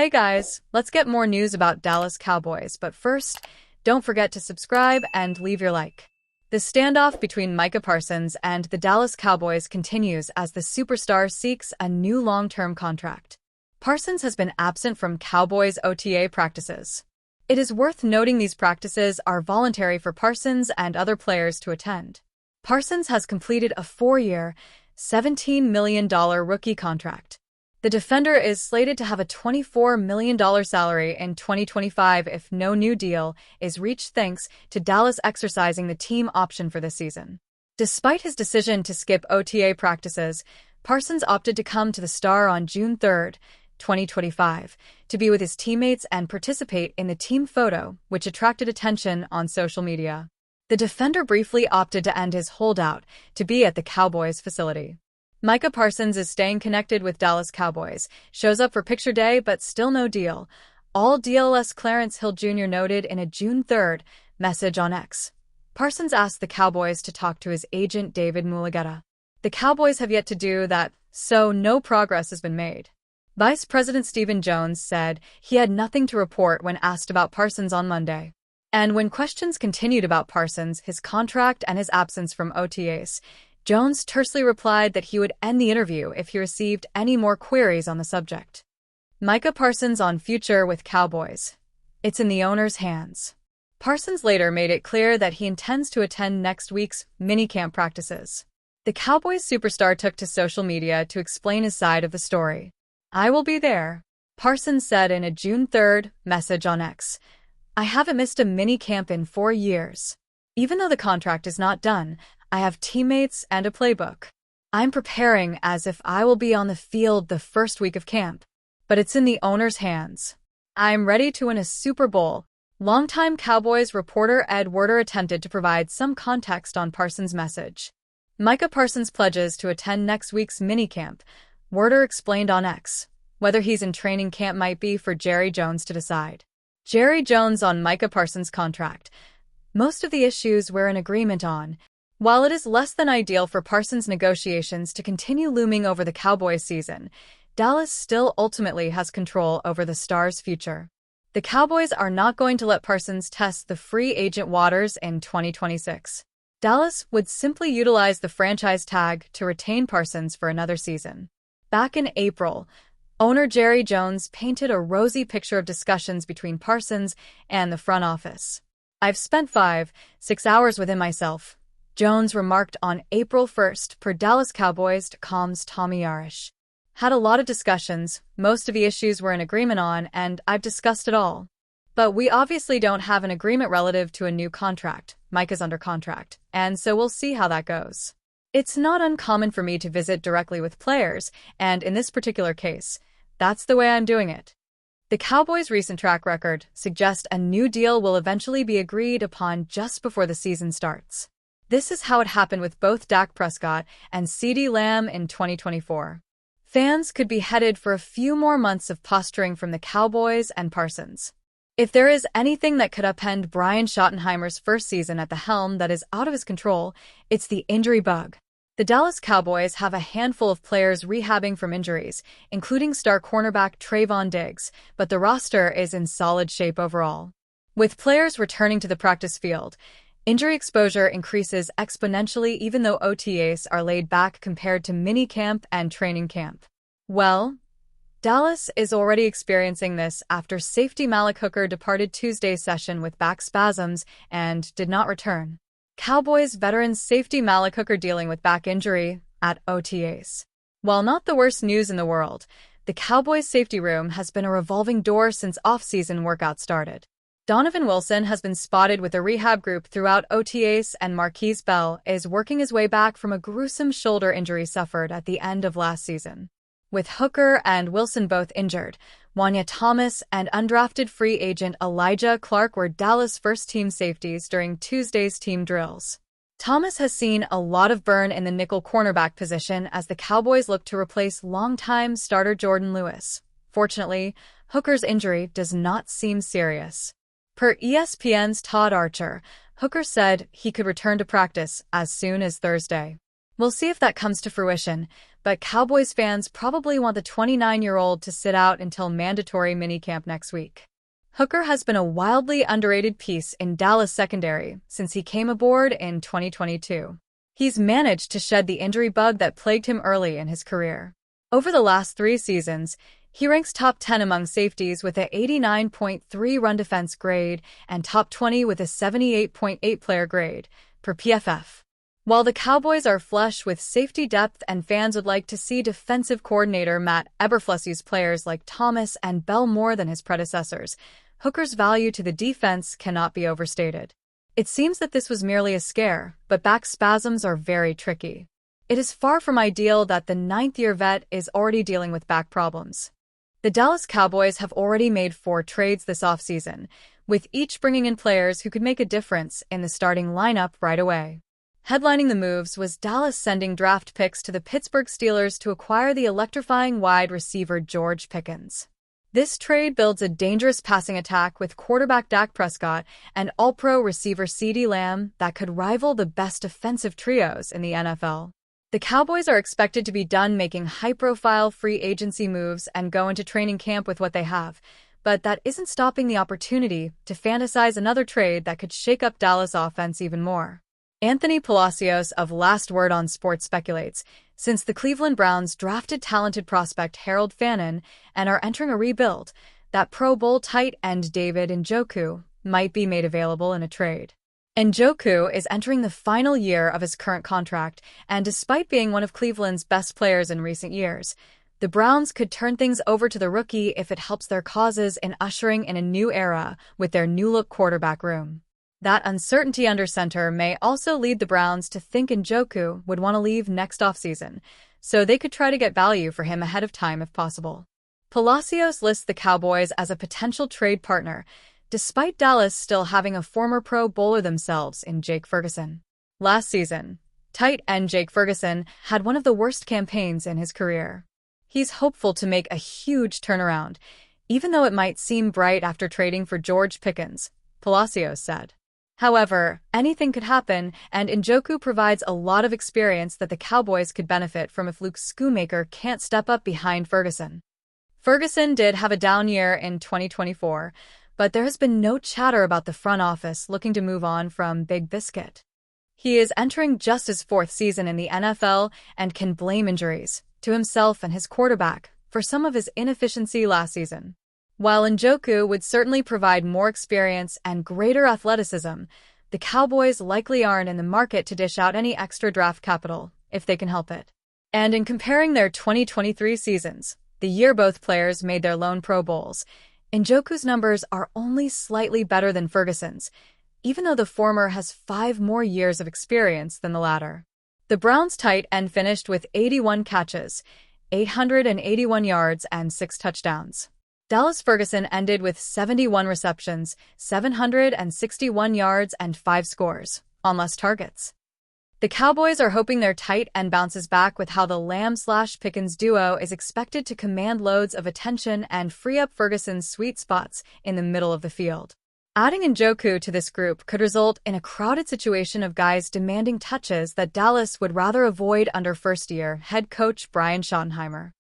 Hey guys, let's get more news about Dallas Cowboys, but first, don't forget to subscribe and leave your like. The standoff between Micah Parsons and the Dallas Cowboys continues as the superstar seeks a new long-term contract. Parsons has been absent from Cowboys OTA practices. It is worth noting these practices are voluntary for Parsons and other players to attend. Parsons has completed a 4-year, $17 million rookie contract. The defender is slated to have a $24 million salary in 2025 if no new deal is reached thanks to Dallas exercising the team option for this season. Despite his decision to skip OTA practices, Parsons opted to come to the Star on June 3, 2025, to be with his teammates and participate in the team photo, which attracted attention on social media. The defender briefly opted to end his holdout to be at the Cowboys facility. Micah Parsons is staying connected with Dallas Cowboys, shows up for picture day but still no deal. All DLS Clarence Hill Jr. noted in a June 3 message on X. Parsons asked the Cowboys to talk to his agent David Mulugeta. The Cowboys have yet to do that, so no progress has been made. Vice President Stephen Jones said he had nothing to report when asked about Parsons on Monday. And when questions continued about Parsons, his contract and his absence from OTAs, Jones tersely replied that he would end the interview if he received any more queries on the subject. Micah Parsons on future with Cowboys. It's in the owner's hands. Parsons later made it clear that he intends to attend next week's minicamp practices. The Cowboys superstar took to social media to explain his side of the story. "I will be there," Parsons said in a June 3 message on X. "I haven't missed a minicamp in 4 years. Even though the contract is not done, I have teammates and a playbook. I'm preparing as if I will be on the field the first week of camp. But it's in the owner's hands. I'm ready to win a Super Bowl." Longtime Cowboys reporter Ed Werder attempted to provide some context on Parsons' message. Micah Parsons pledges to attend next week's minicamp. Werder explained on X. Whether he's in training camp might be for Jerry Jones to decide. Jerry Jones on Micah Parsons' contract. Most of the issues we're in agreement on. While it is less than ideal for Parsons' negotiations to continue looming over the Cowboys season, Dallas still ultimately has control over the Star's future. The Cowboys are not going to let Parsons test the free agent waters in 2026. Dallas would simply utilize the franchise tag to retain Parsons for another season. Back in April, owner Jerry Jones painted a rosy picture of discussions between Parsons and the front office. "I've spent 5-6 hours with him myself," Jones remarked on April 1 per Dallas Cowboys.com's Tommy Arish. "Had a lot of discussions, most of the issues we're in agreement on, and I've discussed it all. But we obviously don't have an agreement relative to a new contract. Micah's under contract, and so we'll see how that goes. It's not uncommon for me to visit directly with players, and in this particular case, that's the way I'm doing it." The Cowboys' recent track record suggests a new deal will eventually be agreed upon just before the season starts. This is how it happened with both Dak Prescott and CeeDee Lamb in 2024. Fans could be headed for a few more months of posturing from the Cowboys and Parsons. If there is anything that could upend Brian Schottenheimer's first season at the helm that is out of his control, it's the injury bug. The Dallas Cowboys have a handful of players rehabbing from injuries, including star cornerback Trayvon Diggs, but the roster is in solid shape overall. With players returning to the practice field, injury exposure increases exponentially even though OTAs are laid back compared to minicamp and training camp. Well, Dallas is already experiencing this after safety Malik Hooker departed Tuesday's session with back spasms and did not return. Cowboys veteran safety Malik Hooker dealing with back injury at OTAs. While not the worst news in the world, the Cowboys safety room has been a revolving door since off-season workouts started. Donovan Wilson has been spotted with a rehab group throughout OTAs, and Marquise Bell is working his way back from a gruesome shoulder injury suffered at the end of last season. With Hooker and Wilson both injured, Wanya Thomas and undrafted free agent Elijah Clark were Dallas' first-team safeties during Tuesday's team drills. Thomas has seen a lot of burn in the nickel cornerback position as the Cowboys look to replace longtime starter Jordan Lewis. Fortunately, Hooker's injury does not seem serious. Per ESPN's Todd Archer, Hooker said he could return to practice as soon as Thursday. "We'll see if that comes to fruition, but Cowboys fans probably want the 29-year-old to sit out until mandatory minicamp next week. Hooker has been a wildly underrated piece in Dallas secondary since he came aboard in 2022. He's managed to shed the injury bug that plagued him early in his career. Over the last 3 seasons, he ranks top 10 among safeties with a 89.3 run defense grade and top 20 with a 78.8 player grade, per PFF. While the Cowboys are flush with safety depth and fans would like to see defensive coordinator Matt Eberflus use players like Thomas and Bell more than his predecessors, Hooker's value to the defense cannot be overstated. It seems that this was merely a scare, but back spasms are very tricky. It is far from ideal that the 9th-year vet is already dealing with back problems. The Dallas Cowboys have already made 4 trades this offseason, with each bringing in players who could make a difference in the starting lineup right away. Headlining the moves was Dallas sending draft picks to the Pittsburgh Steelers to acquire the electrifying wide receiver George Pickens. This trade builds a dangerous passing attack with quarterback Dak Prescott and all-pro receiver CeeDee Lamb that could rival the best defensive trios in the NFL. The Cowboys are expected to be done making high-profile free agency moves and go into training camp with what they have, but that isn't stopping the opportunity to fantasize another trade that could shake up Dallas' offense even more. Anthony Palacios of Last Word on Sports speculates, since the Cleveland Browns drafted talented prospect Harold Fannin and are entering a rebuild, that Pro Bowl tight end David Njoku might be made available in a trade. Njoku is entering the final year of his current contract, and despite being one of Cleveland's best players in recent years, the Browns could turn things over to the rookie if it helps their causes in ushering in a new era with their new-look quarterback room. That uncertainty under center may also lead the Browns to think Njoku would want to leave next offseason, so they could try to get value for him ahead of time if possible. Palacios lists the Cowboys as a potential trade partner, despite Dallas still having a former Pro Bowler themselves in Jake Ferguson. Last season, tight end Jake Ferguson had one of the worst campaigns in his career. He's hopeful to make a huge turnaround, even though it might seem bright after trading for George Pickens, Palacios said. However, anything could happen, and Njoku provides a lot of experience that the Cowboys could benefit from if Luke Schoonmaker can't step up behind Ferguson. Ferguson did have a down year in 2024, but there has been no chatter about the front office looking to move on from Big Biscuit. He is entering just his 4th season in the NFL and can blame injuries to himself and his quarterback for some of his inefficiency last season. While Njoku would certainly provide more experience and greater athleticism, the Cowboys likely aren't in the market to dish out any extra draft capital, if they can help it. And in comparing their 2023 seasons, the year both players made their lone Pro Bowls, Njoku's numbers are only slightly better than Ferguson's, even though the former has 5 more years of experience than the latter. The Browns' tight end finished with 81 catches, 881 yards, and 6 touchdowns. Dallas Ferguson ended with 71 receptions, 761 yards, and 5 scores, on less targets. The Cowboys are hoping their tight end bounces back with how the Lamb/Pickens duo is expected to command loads of attention and free up Ferguson's sweet spots in the middle of the field. Adding Njoku to this group could result in a crowded situation of guys demanding touches that Dallas would rather avoid under first-year head coach Brian Schottenheimer.